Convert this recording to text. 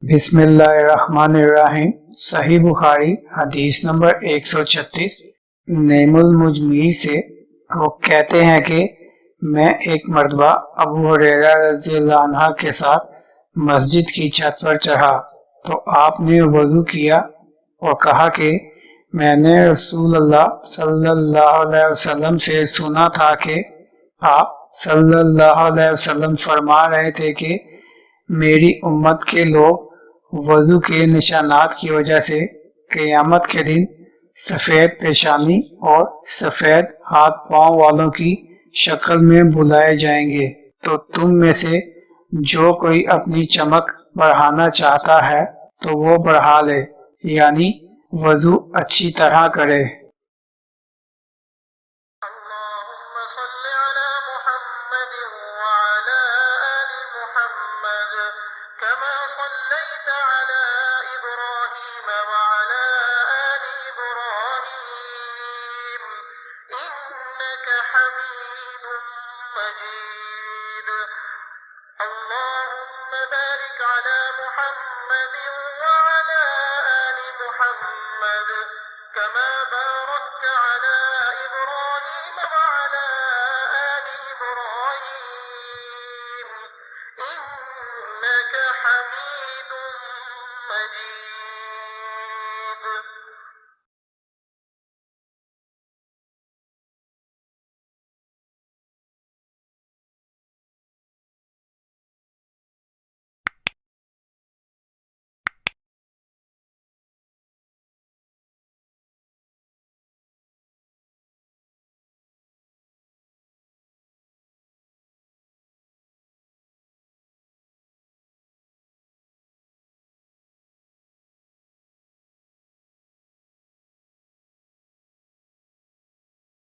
بسم اللہ الرحمن الرحیم۔ صحیح بخاری حدیث نمبر 136۔ نعیم المجمیر سے وہ کہتے ہیں کہ میں ایک مرتبہ ابو ہریرہ رضی اللہ عنہ کے ساتھ مسجد کی چھت پر چڑھا تو آپ نے وضو کیا اور کہا کہ میں نے رسول اللہ صلی اللہ علیہ وسلم سے سنا تھا کہ آپ صلی اللہ علیہ وسلم فرما رہے تھے کہ میری امت کے لوگ وضو کے نشانات کی وجہ سے قیامت کے دن سفید پیشانی اور سفید ہاتھ پاؤں والوں کی شکل میں بلائے جائیں گے، تو تم میں سے جو کوئی اپنی چمک بڑھانا چاہتا ہے تو وہ بڑھا لے، یعنی وضو اچھی طرح کرے۔ اللهم صل على محمد وعلى آل محمد كما صليت على إبراهيم وعلى آل إبراهيم إنك حميد مجيد اللهم بارك على محمد وعلى آل محمد كما باركت